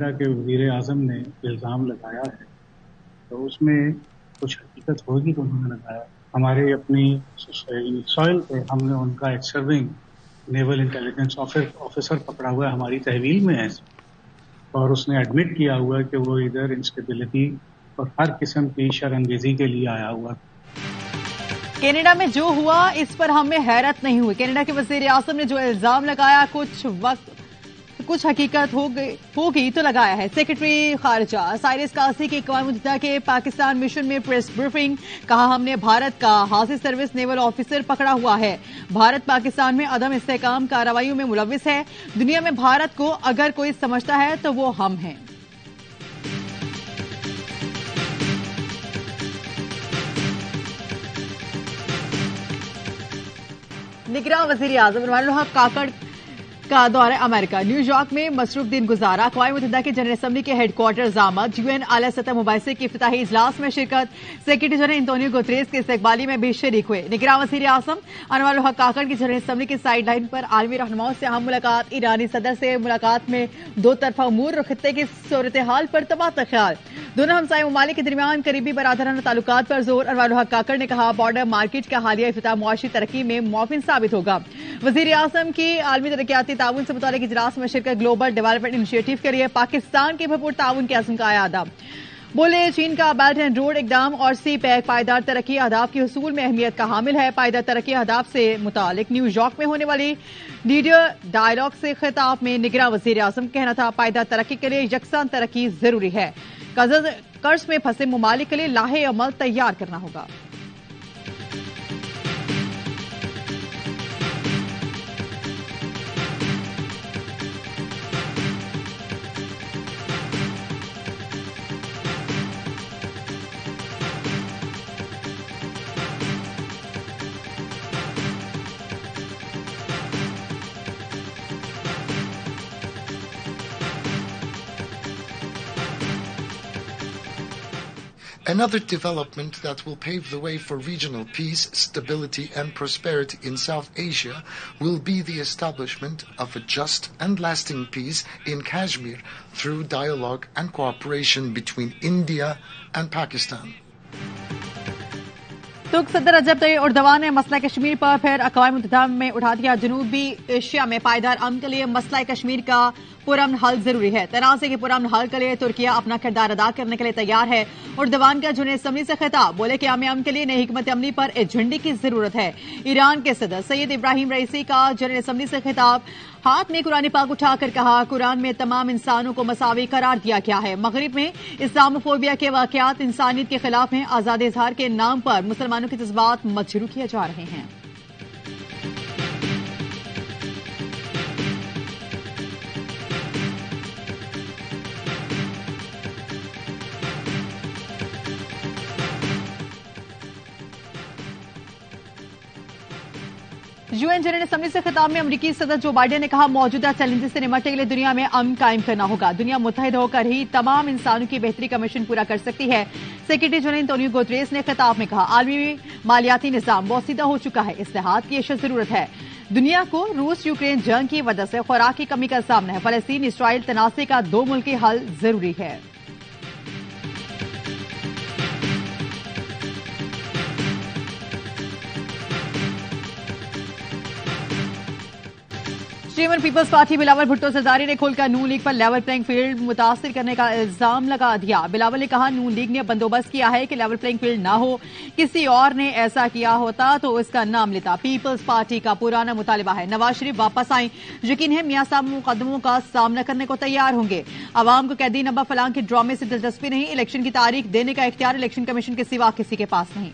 Canada के वज़ीर आज़म ने इल्ज़ाम लगाया है तो उसमें कुछ हकीकत होगी तो उन्होंने लगाया। हमारे अपनी सॉइल पे हमने उनका एक सर्विंग नेवल इंटेलिजेंस ऑफिसर पकड़ा हुआ है, हमारी तहवील में है और उसने एडमिट किया हुआ है कि वो इधर इंस्टेबिलिटी और हर किस्म की शर्मंगेजी के लिए आया हुआ। कनाडा में जो हुआ इस पर हमें हैरत नहीं हुई। कनाडा के वज़ीर आज़म ने जो इल्जाम लगाया कुछ हकीकत होगी तो लगाया है। सेक्रेटरी खारजा साइरस कासी की अक़वाम मुत्तहिदा के पाकिस्तान मिशन में प्रेस ब्रीफिंग, कहा हमने भारत का हासिल सर्विस नेवल ऑफिसर पकड़ा हुआ है। भारत पाकिस्तान में अदम इस्तेहकाम कार्रवाइयों में मुलव्विस है। दुनिया में भारत को अगर कोई समझता है तो वो हम हैं। निगरान वज़ीर आज़म इमरान हक काकड़ का दौरा अमेरिका, न्यूयॉर्क में मसरूफ दिन गुजारा। अक़वाम मुत्तहिदा के जनरल असम्बली के हेडक्वार्टर्स आमद, यूएन आला सतह मुबाहिसे की इफ्तिताही इजलास में शिरकत, सेक्रेटरी जनरल एंटोनियो गुतरेस के इस्तकबाली में भी शरीक हुए। निगरान वज़ीर आज़म इमरान हक काकड़ की जनरल असम्बली की साइड लाइन पर आलमी रहनुमाओं से अहम मुलाकात, ईरानी सदर से मुलाकात में दो तरफा उमूर और खित्ते की सूरत हाल पर तबादला ख्याल। दोनों हमसाय ममालिक के दरमियान करीबी बरादराना ताल्लुकात पर जोर। इमरान हक काकड़ ने कहा बॉर्डर मार्केट का हालिया इफ्तिताह मुआशी तरक्की में मुआविन साबित होगा। वज़ीर आज़म की आलमी तरक्याती ताउन से मुतालिक इजलास में शिरकत, ग्लोबल डेवलपमेंट इनिशिएटिव के लिए पाकिस्तान के भरपूर ताउन के अज़्म का यादा। बोले चीन का बेल्ट एंड रोड इकदाम और सी पैक पायदार तरक्की अहदाफ के हुसूल में अहमियत का हामिल है। पायदार तरक्की अहदाफ से मुतालिक न्यूयॉर्क में होने वाली लीडर डायलॉग से खिताब में निगरान वज़ीर आज़म कहना था पायदार तरक्की के लिए यकसान तरक्की जरूरी है। कर्ज में फंसे ममालिक के लिए लाहे अमल तैयार करना होगा। Another development that will pave the way for regional peace, stability and prosperity in South Asia will be the establishment of a just and lasting peace in Kashmir through dialogue and cooperation between India and Pakistan. तुर्क सदर रजब तय्यब Erdogan ने मसला कश्मीर पर फिर अक़वाम मुत्तहिदा में उठा दिया। जनूबी एशिया में पायदार अमन के लिए मसला कश्मीर का पुरअमन हल जरूरी है। तनाज़े के पुरअमन हल के लिए तुर्किया अपना किरदार अदा करने के लिए तैयार है। एर्दोगान का जनरल असम्बली से खिताब, बोले कि अमन के लिए नई हिकमत अमली पर एजेंडे की जरूरत है। ईरान के सदर सैयद इब्राहिम रईसी का जनरल असम्बली से खिताब, हाथ में कुरान पाक उठाकर कहा कुरान में तमाम इंसानों को मसावी करार दिया गया है। मगरिब में इस्लामोफोबिया के वाकयात इंसानियत के खिलाफ हैं। आजाद इजहार के नाम पर मुसलमानों के जज्बात मजरूह किए जा रहे हैं। यूएन जनरल असम्बली से खिताब में अमरीकी सदर जो बाइडेन ने कहा मौजूदा चैलेंजेस से निपटने के लिए दुनिया में अमन कायम करना होगा। दुनिया मुत्तहिद होकर ही तमाम इंसानों की बेहतरी का मिशन पूरा कर सकती है। सेक्रेटरी जनरल एंटोनियो गुतरेस ने खिताब में कहा आलमी मालियाती निजाम बोसीदा हो चुका है, इस्लाहात की अशद जरूरत है। दुनिया को रूस यूक्रेन जंग की वजह से खुराक की कमी का सामना है। फलस्तीन इसराइल तनाज़े का दो मुल्की हल जरूरी है। Chairman peoples party Bilawal Bhutto Zardari ने खुलकर नून लीग पर लेवल प्लेइंग फील्ड मुतासिर करने का इल्जाम लगा दिया। बिलावल ने कहा नून लीग ने बंदोबस्त किया है कि लेवल प्लेइंग फील्ड ना हो, किसी और ने ऐसा किया होता तो इसका नाम लेता। पीपल्स पार्टी का पुराना मुतालिबा है नवाज शरीफ वापस आए, यकीन है मियां साहब मुकदमों का सामना करने को तैयार होंगे। आवाम को कैदी नंबर फलांग के ड्रामे से दिलचस्पी नहीं, इलेक्शन की तारीख देने का इख्तियार इलेक्शन कमीशन के सिवा किसी के पास नहीं।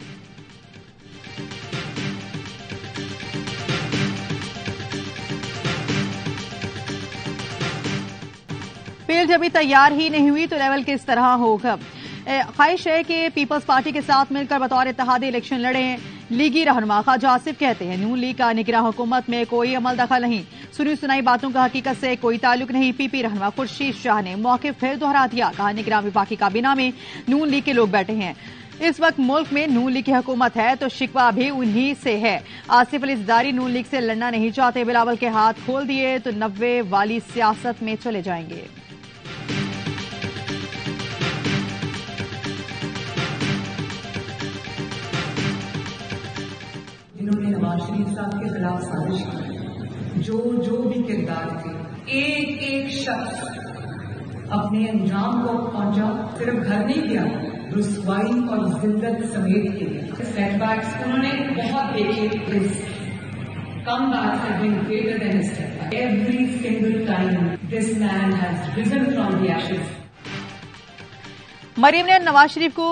फील्ड अभी तैयार ही नहीं हुई तो लेवल किस तरह होगा। ख्वाहिश है कि पीपल्स पार्टी के साथ मिलकर बतौर इत्तेहादी इलेक्शन लड़ें। लीगी रहनुमा ख्वाजा आसिफ कहते हैं नून लीग का निगरान हुकूमत में कोई अमल दखल नहीं, सुनी सुनाई बातों का हकीकत से कोई ताल्लुक नहीं। पीपी रहनुमा खुर्शीद शाह ने मौके फिर दोहरा दिया, कहा निगरान विभाग की काबीना में नून लीग के लोग बैठे हैं। इस वक्त मुल्क में नून लीग की हुकूमत है तो शिकवा भी उन्हीं से है। आसिफ अली जरदारी नून लीग से लड़ना नहीं चाहते, बिलावल के हाथ खोल दिए तो 90 वाली सियासत में चले जाएंगे। इन्होंने नवाज शरीफ साहब के खिलाफ साजिश की। जो भी किरदार थे, एक एक शख्स अपने अंजाम को पहुंचा, सिर्फ घर नहीं किया, रुसवाई और जिल्लत समेत के सेटबैक्स उन्होंने बहुत देखे। इस comebacks have been greater than his setback. Every single time this man has risen from the ashes. Maryam ने नवाज शरीफ को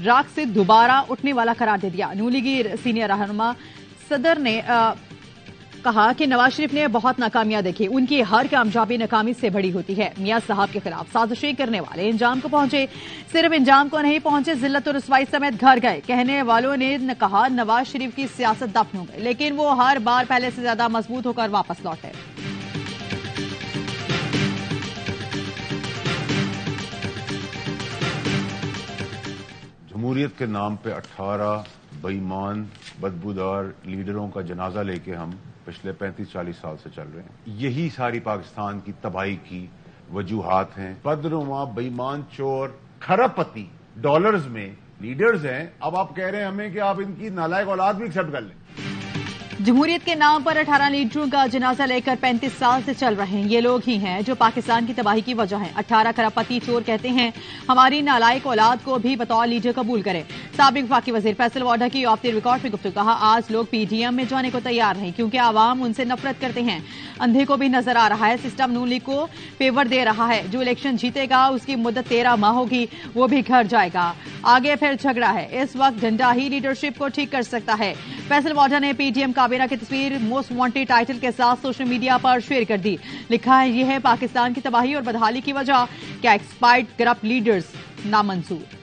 राख से दोबारा उठने वाला करार दे दिया। नून लीग सीनियर रहनुमा सदर ने कहा कि नवाज शरीफ ने बहुत नाकामियां देखी, उनकी हर कामयाबी नाकामी से बड़ी होती है। मियां साहब के खिलाफ साजिशें करने वाले इंजाम को पहुंचे, सिर्फ इंजाम को नहीं पहुंचे, जिल्लत और रुसवाई समेत घर गए। कहने वालों ने कहा नवाज शरीफ की सियासत दफन हो गई, लेकिन वो हर बार पहले से ज्यादा मजबूत होकर वापस लौटे। जमहूरियत के नाम पे 18 बेईमान बदबूदार लीडरों का जनाजा लेके हम पिछले 35-40 साल से चल रहे हैं। यही सारी पाकिस्तान की तबाही की वजूहात हैं। बदनुमा बेईमान चोर खरबपति डॉलर्स में लीडर्स हैं। अब आप कह रहे हैं हमें कि आप इनकी नालायक औलाद भी एक्सेप्ट कर लें। जमहूरियत के नाम पर 18 लीडरों का जनाजा लेकर 35 साल से चल रहे हैं। ये लोग ही हैं जो पाकिस्तान की तबाही की वजह हैं। 18 खरबपति चोर कहते हैं हमारी नालायक औलाद को भी बतौर लीडर कबूल करें। साबिक वफाकी वजीर फैसल वाडा की ऑफ द रिकॉर्ड में गुफ्तगू, कहा आज लोग पीडीएम में जाने को तैयार नहीं क्योंकि आवाम उनसे नफरत करते हैं। अंधे को भी नजर आ रहा है सिस्टम नून लीग को फेवर दे रहा है। जो इलेक्शन जीतेगा उसकी मुद्दत 13 माह होगी, वो भी घर जाएगा। आगे फिर झगड़ा है। इस वक्त डंडा ही लीडरशिप को ठीक कर सकता है। फैसल वाडा ने पीडीएम काबीना की तस्वीर मोस्ट वांटेड टाइटल के साथ सोशल मीडिया पर शेयर कर दी। लिखा है यह है पाकिस्तान की तबाही और बदहाली की वजह, क्या एक्सपायर्ड करप्ट लीडर्स नामंजूर।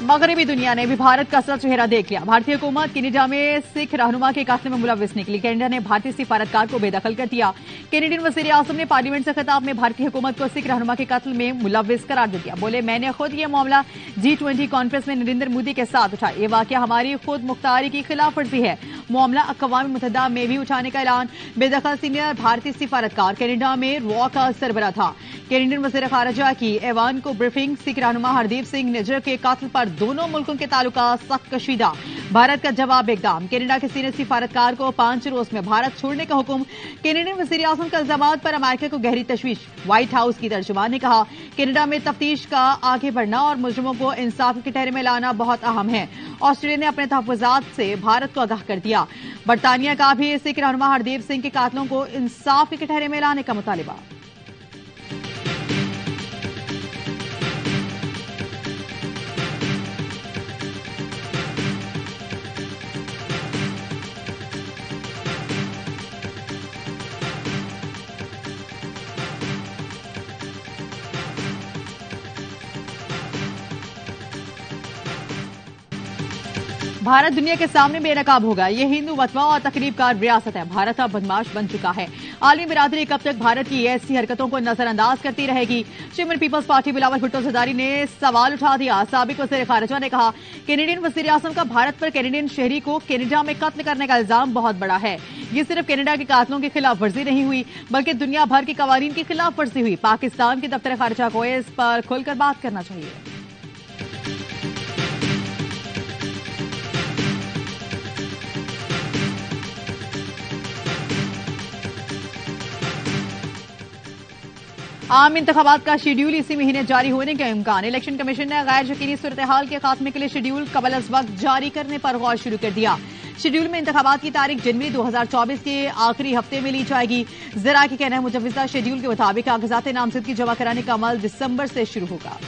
मगरबी दुनिया ने भी भारत का असली चेहरा देख लिया। भारतीय हुकूमत कनाडा में सिख रहनुमा के कत्ल में मुलव्विस निकली। कनाडा ने भारतीय सिफारतकार को बेदखल कर दिया। कैनेडियन वज़ीर आज़म ने पार्लियामेंट से खिताब में भारतीय हुकूमत को सिख रहनुमा के कत्ल में मुलव्विस करार दे दिया। बोले मैंने खुद ये मामला G20 कॉन्फ्रेंस में नरेंद्र मोदी के साथ उठाया। ये वाकया हमारी खुद मुख्तारी की खिलाफ वर्जी है। मामला अक़वाम मुत्तहिदा में भी उठाने का ऐलान। बेदखल सीनियर भारतीय सिफारतकार कनाडा में रॉ का सरबराह था। कैनेडियन वज़ीर खारजा की ऐवान को ब्रीफिंग। सिख रहनुमा हरदीप सिंह निज्जर के कत्ल पर दोनों मुल्कों के ताल्लुकात सख्त कशीदा। भारत का जवाब इकदाम। कनाडा के सीनियर सिफारतकार को 5 रोज में भारत छोड़ने का हुक्म। कैनेडियन वज़ीर आज़म का इल्जामात पर अमेरिका को गहरी तशवीश। व्हाइट हाउस की तर्जुमान ने कहा कनाडा में तफ्तीश का आगे बढ़ना और मुजरिमों को इंसाफ के कटहरे में लाना बहुत अहम है। ऑस्ट्रेलिया ने अपने तहफ़्फ़ुज़ात से भारत को आगाह कर दिया। बरतानिया का भी सिख रहनुमा हरदीप सिंह के कातलों को इंसाफ के कटहरे में लाने का मुतालिबा। भारत दुनिया के सामने बेनकाब होगा। ये हिंदू वतवा और तकरीबकार रियासत है। भारत अब बदमाश बन चुका है। आलमी बिरादरी कब तक भारत की ऐसी हरकतों को नजरअंदाज करती रहेगी। श्रीमन पीपल्स पार्टी बिलावल भुट्टो जरदारी ने सवाल उठा दिया। साबिक वज़ीर खारजा ने कहा कैनेडियन वज़ीर आज़म का भारत पर कैनेडियन शहरी को कनाडा में कत्ल करने का इल्जाम बहुत बड़ा है। ये सिर्फ कनाडा के कातलों की खिलाफ वर्जी नहीं हुई बल्कि दुनिया भर के कवानीन की खिलाफ वर्जी हुई। पाकिस्तान के दफ्तर खारजा को इस पर खुलकर बात करना चाहिए। आम इंतखाबात का शेड्यूल इसी महीने जारी होने का इम्कान। इलेक्शन कमीशन ने गैर यकीनी सूरत हाल के खात्मे के लिए शेड्यूल कबल अज वक्त जारी करने पर गौर शुरू कर दिया। शेड्यूल में इंतखाबात की तारीख जनवरी 2024 के आखिरी हफ्ते में ली जाएगी। जरा के कहना है मुजव्वज़ा शेड्यूल के मुताबिक कागजात नामजदगी जमा कराने का अमल दिसंबर से शुरू होगा।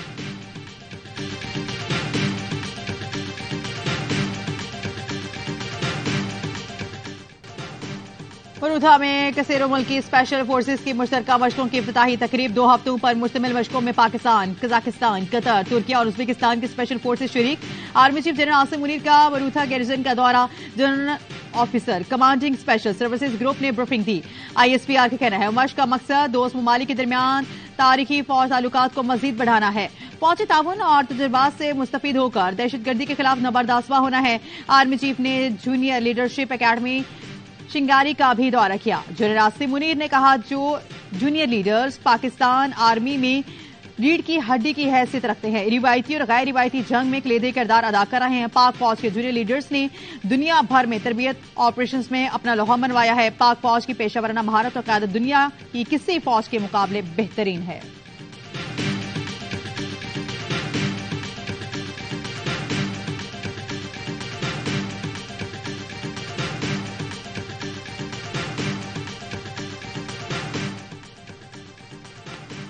मरूथा में कसेरो मुल्क की स्पेशल फोर्सेज की मुश्तरका मशकों की इफ्तिताही तकरीब 2 हफ्तों पर मुश्तमिल मशकों में पाकिस्तान, कजाकिस्तान, कतर, तुर्की और उज्बेकिस्तान की स्पेशल फोर्सेज शरीक। Army chief general Asim Munir का मरूथा गैरिजन का दौरा। General officer commanding special services group ने ब्रीफिंग दी। ISPR का कहना है मशक का मकसद दोस्त ममालिक के दरमियान तारीखी फौज ताल्लुकात को मजीद बढ़ाना है। फौजी ताउन और तजुर्बात से मुस्तफीद होकर दहशतगर्दी के खिलाफ नबरदास्वा होना है। आर्मी चीफ ने जूनियर लीडरशिप अकेडमी शिंगारी का भी दौरा किया। जनरल आसिम मुनीर ने कहा जो जूनियर लीडर्स पाकिस्तान आर्मी में रीढ़ की हड्डी की हैसियत रखते हैं, रिवायती और गैर रिवायती जंग में कलीदी किरदार अदा कर रहे हैं। पाक फौज के जूनियर लीडर्स ने दुनिया भर में तरबियत ऑपरेशंस में अपना लोहा मनवाया है। पाक फौज की पेशेवराना महारत और क़यादत दुनिया की किसी फौज के मुकाबले बेहतरीन है।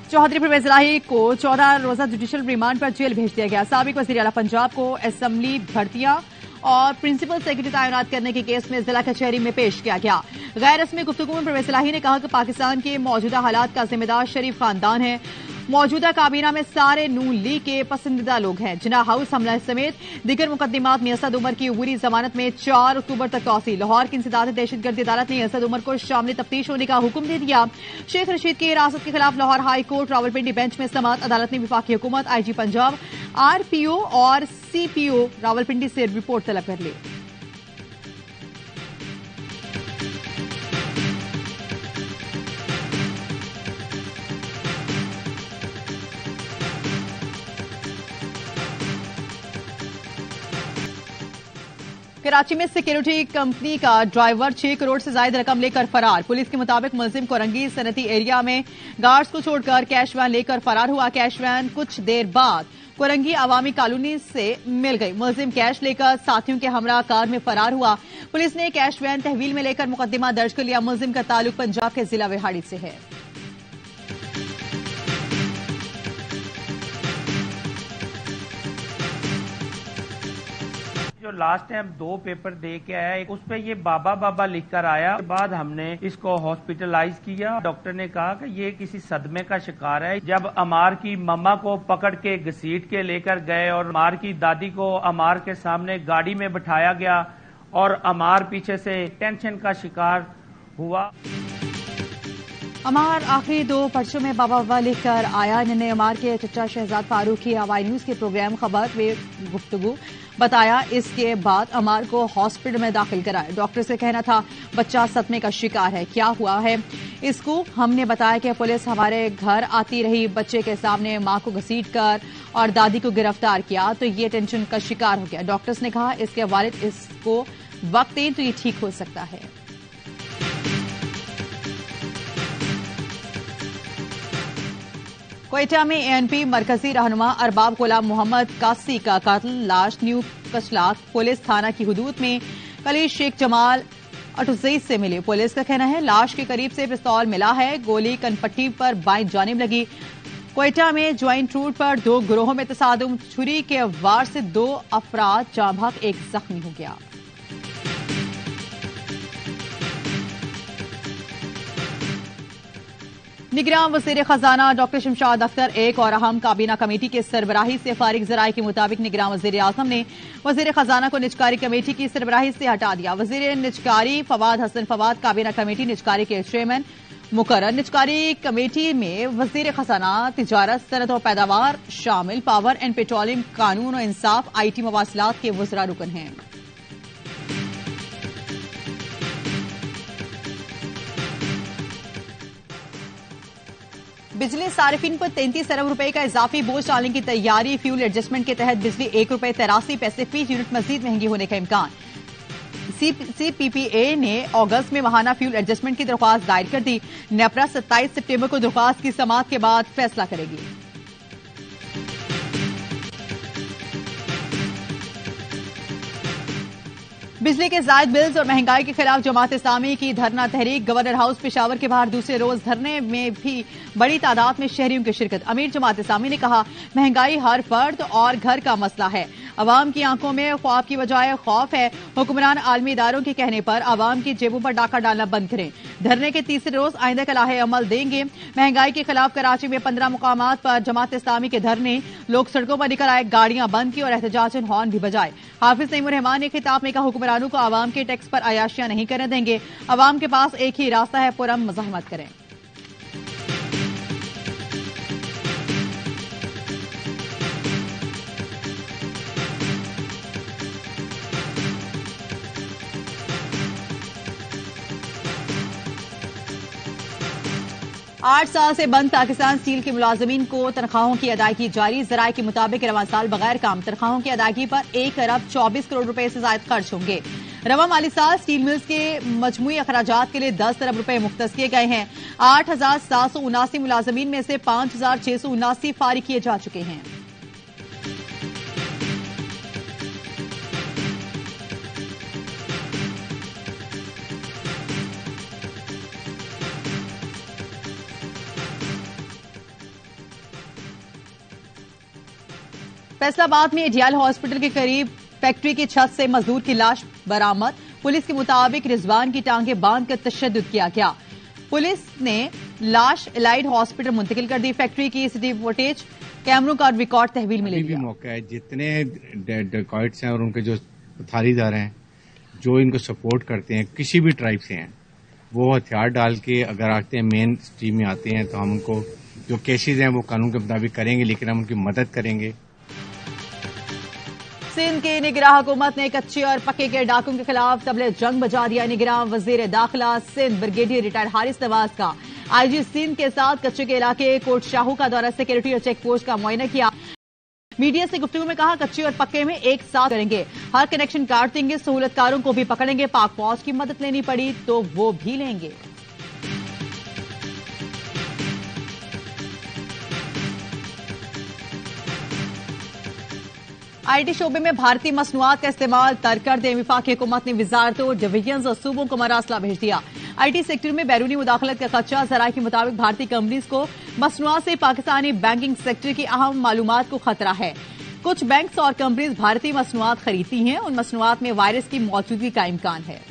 चौधरी परवेज इलाही को 14 रोजा जुडिशल रिमांड पर जेल भेज दिया गया। साबिक वज़ीर आला पंजाब को असेंबली भर्तियां और प्रिंसिपल सेक्रेटरी तैनात करने के केस में जिला कचहरी में पेश किया गया। गैर रस्मी गुफ्तगू में परवेज इलाही ने कहा कि पाकिस्तान के मौजूदा हालात का जिम्मेदार शरीफ खानदान है। मौजूदा काबीना में सारे नून लीग के पसंदीदा लोग हैं। जिना हाउस हमला समेत दीगर मुकदमात में असद उमर की अबूरी जमानत में 4 अक्टूबर तक तौसी। लाहौर की इंसदाद दहशतगर्दी अदालत ने असद उमर को शामिल तफ्तीश होने का हुक्म दे दिया। शेख रशीद की हिरासत के खिलाफ Lahore high court Rawalpindi bench में समाअत। अदालत ने विफाकी हुकूमत, IG पंजाब, RPO और CPO रावलपिंडी से रिपोर्ट तलब कर ली। कराची में सिक्योरिटी कंपनी का ड्राइवर 6 करोड़ से ज्यादा रकम लेकर फरार। पुलिस के मुताबिक मुलजिम कोरंगी सनती एरिया में गार्ड्स को छोड़कर कैश वैन लेकर फरार हुआ। कैश वैन कुछ देर बाद कोरंगी अवामी कॉलोनी से मिल गई। मुलजिम कैश लेकर साथियों के हमरा कार में फरार हुआ। पुलिस ने कैश वैन तहवील में लेकर मुकदमा दर्ज कर लिया। मुलजिम का ताल्लुक पंजाब के जिला विहाड़ी से है। जो लास्ट टाइम 2 पेपर दे के आया, एक उस पे ये बाबा बाबा लिख कर आया। बाद हमने इसको हॉस्पिटलाइज किया। डॉक्टर ने कहा कि ये किसी सदमे का शिकार है। जब अमार की मम्मा को पकड़ के घसीट के लेकर गए और अमार की दादी को अमार के सामने गाड़ी में बिठाया गया और अमार पीछे से टेंशन का शिकार हुआ। अमार आखिरी 2 पर्चों में बाबा बाबा लिखकर आया। इन्होंने अमार के चचा शहजाद फारूक की हवाई न्यूज के प्रोग्राम खबर में गुफ्तगू बताया। इसके बाद अमार को हॉस्पिटल में दाखिल कराया। डॉक्टर से कहना था बच्चा सदमे का शिकार है। क्या हुआ है इसको? हमने बताया कि पुलिस हमारे घर आती रही, बच्चे के सामने मां को घसीट कर और दादी को गिरफ्तार किया तो ये टेंशन का शिकार हो गया। डॉक्टर्स ने कहा इसके वालिद इसको वक्त दें तो ये ठीक हो सकता है। क्वेटा में ANP मरकजी रहनुमा अरबाब गुलाम मोहम्मद कासी का कातिल लाश न्यू कशलाक पुलिस थाना की हुदूद में कलील शेख जमाल अटुजैद से मिली। पुलिस का कहना है लाश के करीब से पिस्तौल मिला है। गोली कनपट्टी पर बाईं जानिब लगी। क्वेटा में ज्वाइंट रूट पर 2 गिरोहों में तसादुम। छुरी के वार से 2 अफराद जाँ बहक, 1 जख्मी हो गया। निगरान वज़ीर खजाना डॉक्टर शमशाद अख्तर एक और अहम काबीना कमेटी के सरबराही से फारिग ज़राए के मुताबिक निगरान वज़ीर आज़म ने वज़ीर खजाना को निजकारी कमेटी की सरबराही से हटा दिया। वज़ीर निजकारी फवाद हसन फवाद काबीना कमेटी निजकारी के चेयरमैन मुकर्रर। निजकारी कमेटी में वज़ीर खजाना, तिजारत, सनत और पैदावार शामिल। पावर एंड पेट्रोलियम, कानून और इंसाफ, IT मवासिलात के वज़रा रुकन हैं। बिजली सार्फिन पर 33 अरब रुपए का इजाफी बोझ डालने की तैयारी। फ्यूल एडजस्टमेंट के तहत बिजली ₹1.83 फी यूनिट मजीद महंगी होने का इम्कान। CPPA ने अगस्त में माहाना फ्यूल एडजस्टमेंट की दरख्वास्त दायर कर दी। नेपरा 27 सितंबर को दरख्वास्त की समाअत के बाद फैसला करेगी। बिजली के जायद बिल्स और महंगाई के खिलाफ जमात इस्लामी की धरना तहरीक। गवर्नर हाउस पेशावर के बाहर दूसरे रोज धरने में भी बड़ी तादाद में शहरियों की शिरकत। अमीर जमात इस्लामी ने कहा महंगाई हर फर्द और घर का मसला है। अवाम की आंखों में ख्वाब की बजाय खौफ है। हुक्मरान आलमी इदारों के कहने पर अवाम की जेबों पर डाका डालना बंद करें। धरने के तीसरे रोज आइंदा कलाहे अमल देंगे। महंगाई के खिलाफ कराची में 15 मुकामात पर जमात इस्लामी के धरने, लोग सड़कों पर निकल आए, गाड़ियां बंद की और एहतजाजन हॉर्न भी बजाए। हाफिज नईमुर रहमान ने खिताब में कहा, हुक्मरानों को अवाम के टैक्स पर अयाशियां नहीं करने देंगे। अवाम के पास एक ही रास्ता है, पुरअमन मज़ाहमत करें। आठ साल से बंद पाकिस्तान स्टील के मुलाजमीन को तनख्वाहों की अदायगी जारी। जराये के मुताबिक रवां साल बगैर काम तनख्वाहों की अदायगी पर 1 अरब 24 करोड़ रुपए से ज्यादा खर्च होंगे। रवां माली साल स्टील मिल्स के मजमूई अखराजात के लिए 10 अरब रुपए मुख्तस किए गए हैं। 8,779 मुलाजमीन में से 5,679 फारिग किए जा चुके हैं। फैसलाबाद में एडियाल हॉस्पिटल के करीब फैक्ट्री की छत से मजदूर की लाश बरामद। पुलिस के मुताबिक रिजवान की टांगें बांधकर तशद्दुद किया गया। पुलिस ने लाश एलाइड हॉस्पिटल मुंतकिल कर दी। फैक्ट्री की सीसीटीवी फुटेज, कैमरों का रिकॉर्ड तहवील में ले लिया। मौका है, जितने डेकॉइट्स हैं और उनके जो थारीदार हैं, जो इनको सपोर्ट करते हैं, किसी भी ट्राइब से हैं, वो हथियार डाल के अगर आते हैं, मेन स्ट्रीम में आते हैं, तो हम उनको जो केसेज हैं वो कानून के मुताबिक करेंगे, लेकिन हम उनकी मदद करेंगे। सिंध की निगरान हुकूमत ने कच्चे और पक्के के डाकुओं के खिलाफ तबले जंग बजा दिया। निगरान वजीर दाखिला सिंध ब्रिगेडियर रिटायर्ड हारिस नवाज का आईजी सिंध के साथ कच्चे के इलाके कोट शाहू का दौरा, सिक्योरिटी और चेक पोस्ट का मुआयना किया। मीडिया से गुफ्तगू में कहा, कच्चे और पक्के में एक साथ करेंगे, हर कनेक्शन काट देंगे, सहूलतकारों को भी पकड़ेंगे, पाक फौज की मदद लेनी पड़ी तो वो भी लेंगे। आईटी शोबे में भारतीय मसनूआत का इस्तेमाल तर्क कर दें। वफाकी हुकूमत ने वजारतों, डिवीजन और सूबों को मरासला भेज दिया। आईटी सेक्टर में बैरूनी मुदाखलत का खदशा। जराये के मुताबिक भारतीय कंपनीज को मसनूआत से पाकिस्तानी बैंकिंग सेक्टर की अहम मालूमात को खतरा है। कुछ बैंक्स और कंपनीज भारतीय मसनूआत खरीदती हैं, उन मसनूआत में वायरस की मौजूदगी का इम्कान है।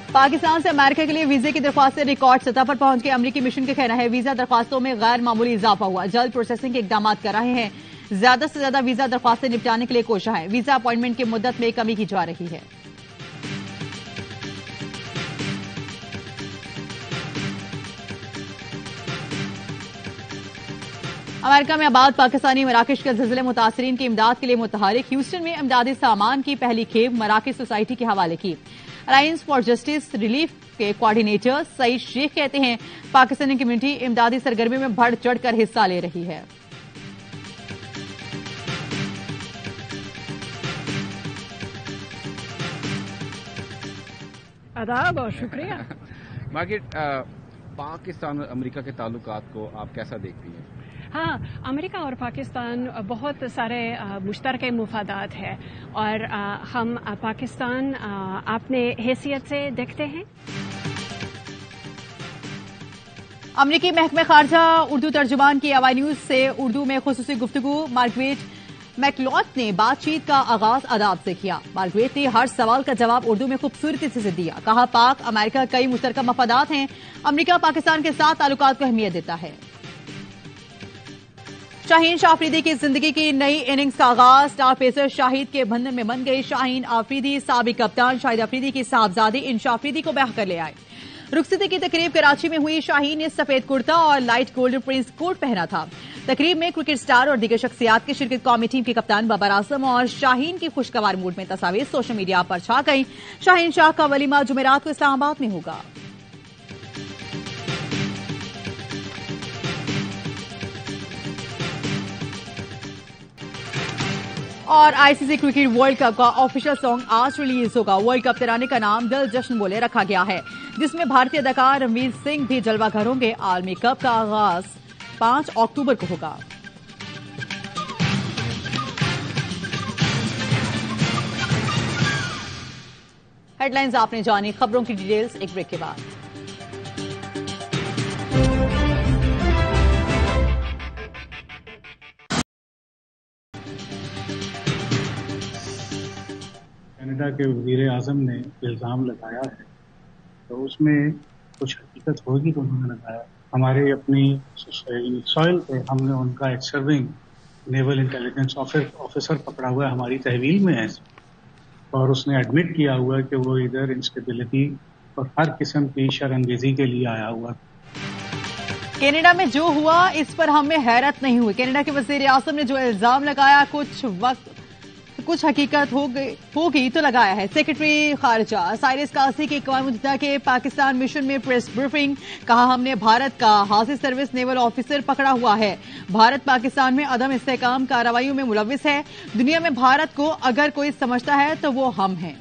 पाकिस्तान से अमेरिका के लिए वीजे की दरख्वास्तें रिकॉर्ड सतह पर पहुंच गई। अमेरिकी मिशन का कहना है, वीजा दरख्वास्तों में गैर मामूली इजाफा हुआ, जल्द प्रोसेसिंग के इकदाम कर रहे हैं। ज्यादा से ज्यादा वीजा दरख्वास्तें निपटाने के लिए कोशिश है। वीजा अपॉइंटमेंट की मुद्दत में कमी की जा रही है। अमेरिका में आबाद पाकिस्तानी मराकश के ज़िलज़िले मुतासरीन की इमदाद के लिए मुतहरिक। ह्यूस्टन में इमदादी सामान की पहली खेप मराकश सोसाइटी के हवाले की। अलायंस फॉर जस्टिस रिलीफ के कोऑर्डिनेटर सईद शेख कहते हैं, पाकिस्तानी कम्युनिटी इमदादी सरगर्मी में बढ़ चढ़कर हिस्सा ले रही है। आदाब और शुक्रिया। मार्केट, पाकिस्तान और अमेरिका के ताल्लुकात को आप कैसा देखती हैं? हाँ, अमेरिका और पाकिस्तान बहुत सारे मुश्तरके मुफादात है और हम पाकिस्तान अपने हैसियत से देखते हैं। अमरीकी महकमे खारजा उर्दू तर्जुमान की अवाई न्यूज से उर्दू में खुसूसी गुफ्तगू। मार्गरेट मैकलॉथ ने बातचीत का आगाज अदाब से किया। मार्गरेट ने हर सवाल का जवाब उर्दू में खूबसूरती से दिया। कहा, पाक अमेरिका कई मुश्तरका मफादात हैं, अमरीका पाकिस्तान के साथ ताल्लुकात को अहमियत देता है। शाहीन शाह अफरीदी की जिंदगी की नई इनिंग्स का आगाज। स्टार पेसर शाहिद के बंधन में बन गई। शाहीन अफरीदी साबिक कप्तान शाहिद अफरीदी की साहबजादी इंशा अफरीदी को ब्याह कर ले आए। रुखसती की तकरीब कराची में हुई। शाहीन ने सफेद कुर्ता और लाइट गोल्डन प्रिंस कोट पहना था। तकरीब में क्रिकेट स्टार और दीगर शख्सियात की शिरकत। कौमी टीम के कप्तान बाबर आजम और शाहीन की खुशगवार मूड में तस्वीर सोशल मीडिया पर छा गई। शाहीन शाह का वलीमा जुमेरात को इस्लामाबाद में होगा। और आईसीसी क्रिकेट वर्ल्ड कप का ऑफिशियल सॉन्ग आज रिलीज होगा। वर्ल्ड कप तिराने का नाम दिल जश्न बोले रखा गया है, जिसमें भारतीय अदाकार रणवीर सिंह भी जलवा घर होंगे। आलमी कप का आगाज 5 अक्टूबर को होगा। हेडलाइंस आपने जानी, खबरों की डिटेल्स एक ब्रेक के बाद। कनाडा के वजीर आजम ने इल्ज़ाम लगाया है तो उसमें कुछ हकीकत होगी तो उन्होंने लगाया। हमारे अपनी सॉइल पे हमने उनका एक सर्विंग नेवल इंटेलिजेंस ऑफिसर पकड़ा हुआ है, हमारी तहवील में है, और उसने एडमिट किया हुआ है कि वो इधर इंस्टेबिलिटी और हर किस्म की शर्मंगेजी के लिए आया हुआ। कनाडा में जो हुआ इस पर हमें हैरत नहीं हुई। कनाडा के वजीर आजम ने जो इल्जाम लगाया कुछ हकीकत होगी तो लगाया है। सेक्रेटरी खारजा साइरस कासी की अक़वाम मुत्तहिदा के पाकिस्तान मिशन में प्रेस ब्रीफिंग, कहा हमने भारत का हासिल सर्विस नेवल ऑफिसर पकड़ा हुआ है। भारत पाकिस्तान में अदम इस्तेहकाम कार्रवाइयों में मुलव्विस है। दुनिया में भारत को अगर कोई समझता है तो वो हम हैं।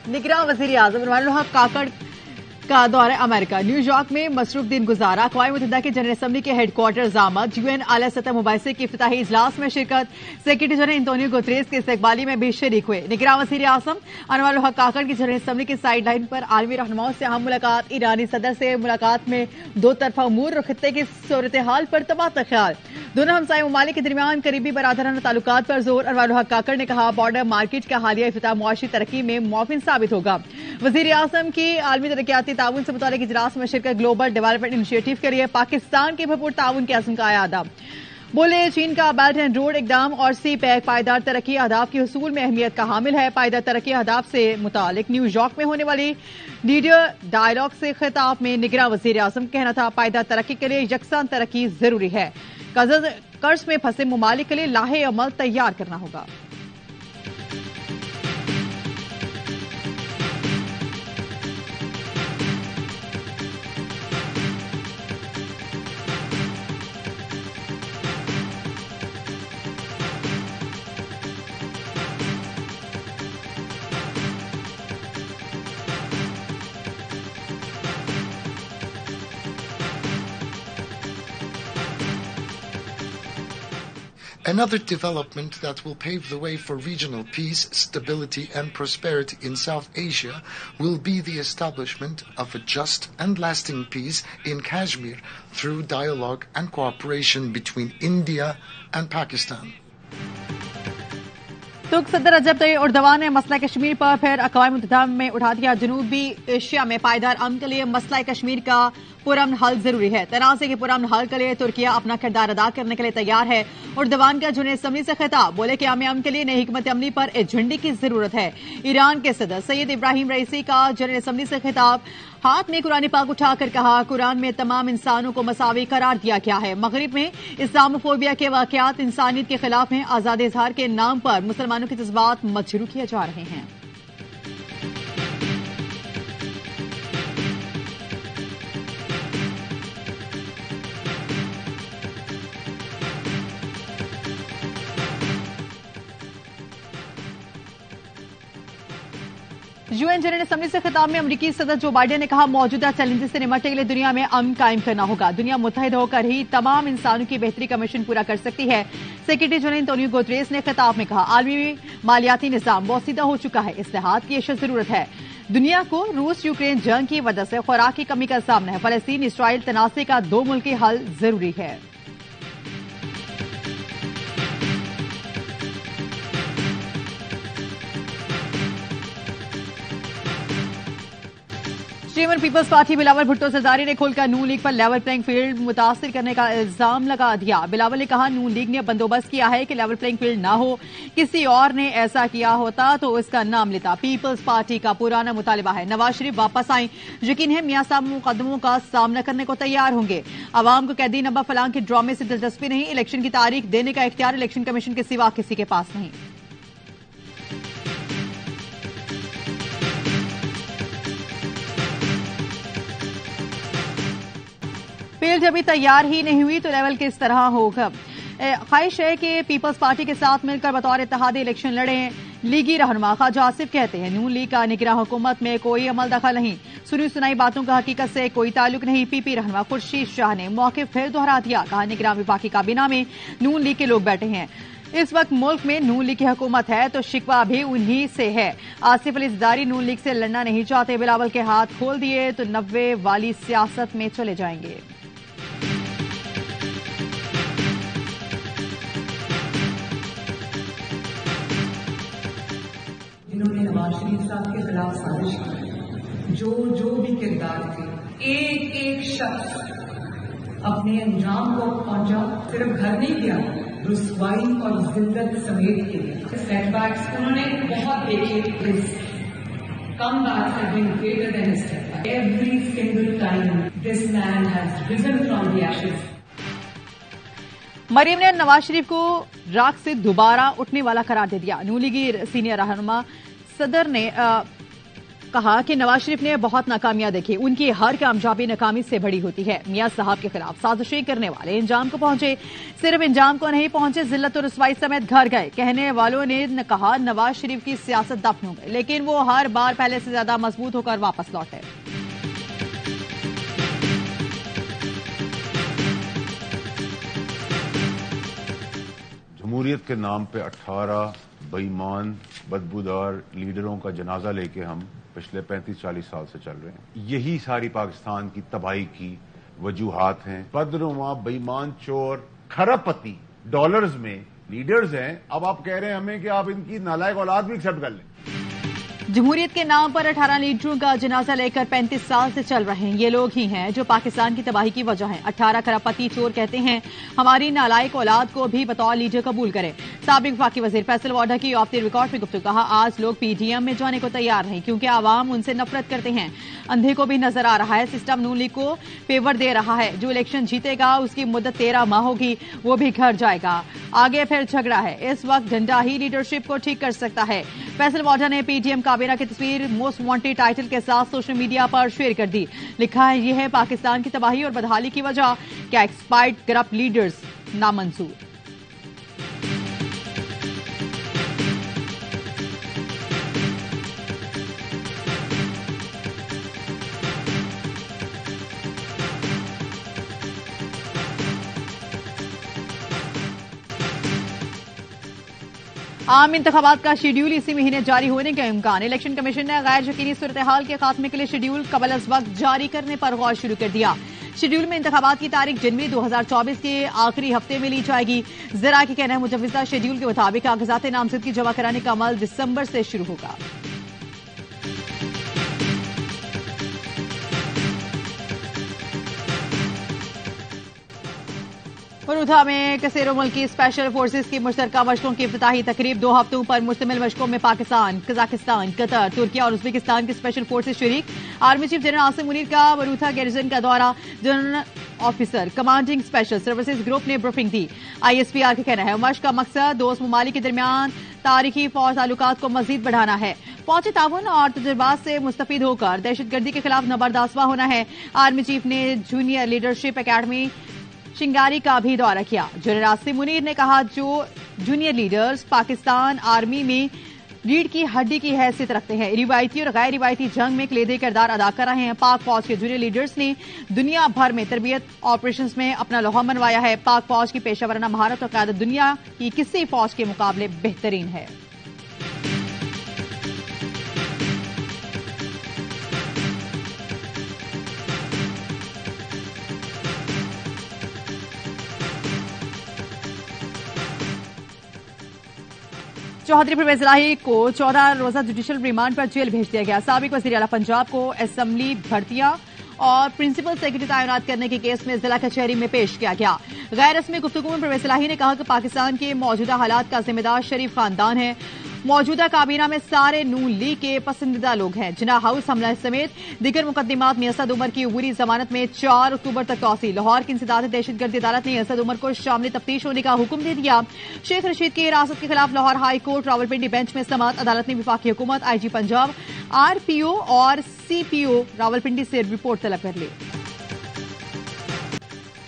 निगरान वज़ीर आज़म इमरान हक काकड़ का दौरा अमेरिका। न्यूयॉर्क में मसरूफ दिन गुजारा। अक़वाम मुत्तहिदा के जनरल असम्बली के हेडक्वार्टर्स आमद। यूएन आला सतह मुबाहिसे की इफ्तिताही इजलास में शिरकत। सेक्रेटरी जनरल एंटोनियो गुतरेस के इस्तकबाली में भी शरीक हुए। निगरान वज़ीर आज़म इमरान हक काकड़ की जनरल असम्बली की साइड लाइन पर आलमी रहनुमाओं से अहम मुलाकात। ईरानी सदर से मुलाकात में दो तरफा उमूर और खित्ते की सूरत हाल पर तबादला ख्याल। दोनों हमसाय ममालिक के दरमियान करीबी बरादराना ताल्लुकात पर जोर। इमरान हक काकड़ ने कहा बॉर्डर मार्केट का हालिया इफ्तिताह मुआशी तरक्की में मुआविन साबित होगा। वज़ीर आज़म की आलमी तरक्याती ताउन से मुतालिक इजलास में शिरकत ग्लोबल डेवलपमेंट इनिशिएटिव के लिए पाकिस्तान के भरपूर ताउन के अज़्म का आयादा। बोले चीन का बेल्ट एंड रोड इकदाम और सी पैक पायदार तरक्की अहदाफ के हुसूल में अहमियत का हामिल है। पायदार तरक्की अहदाफ से मुतालिक न्यूयॉर्क में होने वाली लीडर डायलॉग से खिताब में निगरान वज़ीर आज़म कहना था पायदार तरक्की के लिए यकसान तरक्की जरूरी है। कर्ज में फंसे ममालिक के लिए लाहे अमल तैयार करना होगा। Another development that will pave the way for regional peace, stability and prosperity in South Asia will be the establishment of a just and lasting peace in Kashmir through dialogue and cooperation between India and Pakistan. तुर्क सदर रजब तय्यब Erdogan ने मसला कश्मीर पर फिर अक़वाम मुत्तहिदा में उठा दिया। जनूबी एशिया में पायदार अमन के लिए मसला कश्मीर का पुरअमन हल जरूरी है। तनाज़े के पुरअमन हल के लिए तुर्किया अपना किरदार अदा करने के लिए तैयार है। एर्दोगान का जनरल असम्बली से खिताब, बोले कि अमन के लिए नई हिकमत अमली पर एजेंडे की जरूरत है। ईरान के सदर सैयद इब्राहिम रईसी का जनरल असम्बली से खिताब, हाथ में कुरान पाक उठाकर कहा कुरान में तमाम इंसानों को मसावी करार दिया गया है। मगरिब में इस्लामोफोबिया के वाकयात इंसानियत के खिलाफ हैं। आजाद इजहार के नाम पर मुसलमानों के जज्बात मजरूह किए जा रहे हैं। यूएन जनरल असम्बली से खिताब में अमरीकी सदर जो बाइडेन ने कहा मौजूदा चैलेंजेस से निपटने के लिए दुनिया में अमन कायम करना होगा। दुनिया मुत्तहिद होकर ही तमाम इंसानों की बेहतरी का मिशन पूरा कर सकती है। सेक्रेटरी जनरल एंटोनियो गुतरेस ने खिताब में कहा आलमी मालियाती निजाम बोसीदा हो चुका है, इस्लाहात की अशद जरूरत है। दुनिया को रूस यूक्रेन जंग की वजह से खुराक की कमी का सामना है। फलस्तीन इसराइल तनाज़े का दो मुल्की हल जरूरी है। Chairman peoples party Bilawal Bhutto Zardari ने खुलकर नून लीग पर लेवल प्लेइंग फील्ड मुतासिर करने का इल्जाम लगा दिया। बिलावल ने कहा नून लीग ने बंदोबस्त किया है कि लेवल प्लेइंग फील्ड ना हो, किसी और ने ऐसा किया होता तो इसका नाम लेता। पीपल्स पार्टी का पुराना मुतालिबा है नवाज शरीफ वापस आए, यकीन है मियां साहब मुकदमों का सामना करने को तैयार होंगे। आवाम को कैदी नंबर फलांग के ड्रामे से दिलचस्पी नहीं, इलेक्शन की तारीख देने का इख्तियार इलेक्शन कमीशन के सिवा किसी के पास नहीं। फील्ड अभी तैयार ही नहीं हुई तो लेवल किस तरह होगा। ख्वाहिश है कि पीपल्स पार्टी के साथ मिलकर बतौर इत्तेहादी इलेक्शन लड़ें। लीगी रहनुमा ख्वाजा आसिफ कहते हैं नून लीग का निगरान हुकूमत में कोई अमल दखल नहीं, सुनी सुनाई बातों का हकीकत से कोई ताल्लुक नहीं। पीपी रहनुमा खुर्शीद शाह ने मौके फिर दोहरा दिया, कहा निगरान विभाग की काबीना में नून लीग के लोग बैठे हैं। इस वक्त मुल्क में नून लीग की हुकूमत है तो शिकवा भी उन्हीं से है। आसिफ अली जरदारी नून लीग से लड़ना नहीं चाहते, बिलावल के हाथ खोल दिए तो 90 वाली सियासत में चले जाएंगे। इन्होंने नवाज शरीफ साहब के खिलाफ साजिश की। जो भी किरदार थे, एक शख्स अपने अंजाम को पहुंचा, सिर्फ घर नहीं गया, रुसवाई और जिल्लत समेत के लिए सेटबैक्स उन्होंने बहुत देखे। Comebacks have been greater than his setback. Every single time this man has risen from the ashes. Maryam ने नवाज शरीफ को राख से दोबारा उठने वाला करार दे दिया। नून लीगी सीनियर रहनुमा सदर ने कहा कि नवाज शरीफ ने बहुत नाकामियां देखी, उनकी हर कामयाबी नाकामी से बड़ी होती है। मियां साहब के खिलाफ साजिशें करने वाले इंजाम को पहुंचे, सिर्फ इंजाम को नहीं पहुंचे, जिल्लत और रुसवाई समेत घर गए। कहने वालों ने कहा नवाज शरीफ की सियासत दफन हो गई, लेकिन वो हर बार पहले से ज्यादा मजबूत होकर वापस लौटे। जमहूरियत के नाम पे 18 बेईमान बदबूदार लीडरों का जनाजा लेके हम पिछले 35-40 साल से चल रहे हैं। यही सारी पाकिस्तान की तबाही की वजूहात हैं। बदनुमा बेईमान चोर खरबपति डॉलर्स में लीडर्स हैं। अब आप कह रहे हैं हमें कि आप इनकी नालायक औलाद भी एक्सेप्ट कर लें। जमहूरियत के नाम पर 18 लीडरों का जनाजा लेकर 35 साल से चल रहे हैं। ये लोग ही हैं जो पाकिस्तान की तबाही की वजह हैं। 18 खरबपति चोर कहते हैं हमारी नालायक औलाद को भी बतौर लीडर कबूल करें। साबिक वफाकी वजीर फैसल वाडा की ऑफ द रिकॉर्ड में गुफ्तगू कहा, आज लोग पीडीएम में जाने को तैयार नहीं क्योंकि आवाम उनसे नफरत करते हैं। अंधे को भी नजर आ रहा है सिस्टम नून लीग को फेवर दे रहा है। जो इलेक्शन जीतेगा उसकी मुद्दत 13 माह होगी, वो भी घर जाएगा। आगे फिर झगड़ा है। इस वक्त डंडा ही लीडरशिप को ठीक कर सकता है। फैसल वाडा ने पीडीएम काबीना की तस्वीर मोस्ट वांटेड टाइटल के साथ सोशल मीडिया पर शेयर कर दी। लिखा है यह है पाकिस्तान की तबाही और बदहाली की वजह, क्या एक्सपायर्ड करप्ट लीडर्स नामंजूर। आम इंतखाबात का शेड्यूल इसी महीने जारी होने का इम्कान। इलेक्शन कमीशन ने गैर यकीनी सूरत-ए-हाल के खात्मे के लिए शेड्यूल कबल अज वक्त जारी करने पर गौर शुरू कर दिया। शेड्यूल में इंतखाबात की तारीख जनवरी 2024 के आखिरी हफ्ते में ली जाएगी। जरा के कहना है मुजव्विज़ा शेड्यूल के मुताबिक कागजात नामजदगी जमा कराने का अमल दिसंबर से शुरू होगा। फरूखा में कसेरो मुल्की स्पेशल फोर्सेज की मुश्तरका मशकों की इफ्तिताही तकरीब। 2 हफ्तों पर मुश्तमिल मशकों में पाकिस्तान, कजाकिस्तान, कतर, तुर्की और उज्बेकिस्तान की स्पेशल फोर्सेज शरीक। Army chief general Asim Munir का फरूखा गैरिजन का दौरा। General officer commanding special services group ने ब्रीफिंग दी। ISPR का कहना है मशक का मकसद दोस्त ममालिक के दरमियान तारीखी फौज ताल्लुकात को मजीद बढ़ाना है। पहुंचे ताउन और तजुर्बात से मुस्तफीद होकर दहशतगर्दी के खिलाफ नबरदास्वा होना है। आर्मी चीफ ने जूनियर लीडरशिप अकेडमी शिंगारी का भी दौरा किया। जनरल आसिम मुनीर ने कहा जो जूनियर लीडर्स पाकिस्तान आर्मी में रीढ़ की हड्डी की हैसियत रखते हैं, रिवायती और गैर रिवायती जंग में कलीदी किरदार अदा कर रहे हैं। पाक फौज के जूनियर लीडर्स ने दुनिया भर में तरबियत ऑपरेशंस में अपना लोहा मनवाया है। पाक फौज की पेशा वराना महारत और क़यादत दुनिया की किसी फौज के मुकाबले बेहतरीन है। चौधरी परवेज इलाही को 14 रोजा जुडिशियल रिमांड पर जेल भेज दिया गया। साबिक वज़ीर आला पंजाब को असेंबली भर्तियां और प्रिंसिपल सेक्रेटरी तैनात करने के केस में जिला कचहरी में पेश किया गया। गैर रस्मी गुफ्तगू में परवेज इलाही ने कहा कि पाकिस्तान के मौजूदा हालात का जिम्मेदार शरीफ खानदान है। मौजूदा काबीना में सारे नून लीग के पसंदीदा लोग हैं। जिना हाउस हमला समेत दीगर मुकदमात में असद उमर की अबूरी जमानत में 4 अक्टूबर तक तौसी। लाहौर की इंसदाद दहशतगर्दी अदालत ने असद उमर को शामिल तफ्तीश होने का हुक्म दे दिया। शेख रशीद की हिरासत के खिलाफ Lahore high court Rawalpindi bench में समाअत। अदालत ने विफाकी हुकूमत, IG पंजाब, RPO और CPO रावलपिंडी से रिपोर्ट तलब कर ली।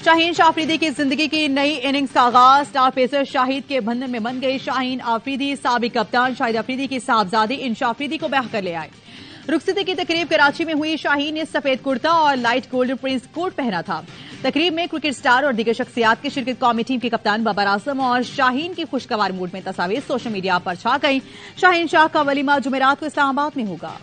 शाहीन शाह अफरीदी की जिंदगी की नई इनिंग्स का आगाज। स्टार पेसर शाहिद के बंधन में बन गई शाहीन अफरीदी। साबिक कप्तान शाहिद अफरीदी की साहबजादी इंशा अफरीदी को ब्याह कर ले आए। रुखसती की तकरीब कराची में हुई। शाहीन ने सफेद कुर्ता और लाइट गोल्डन प्रिंस कोट पहना था। तकरीब में क्रिकेट स्टार और दीगर शख्सियात की शिरकत। कौमी टीम के कप्तान बाबर आजम और शाहीन की खुशगवार मूड में तस्वीर सोशल मीडिया पर छा गई। शाहीन शाह का वलीमा जुमेरात को इस्लामाबाद में होगा।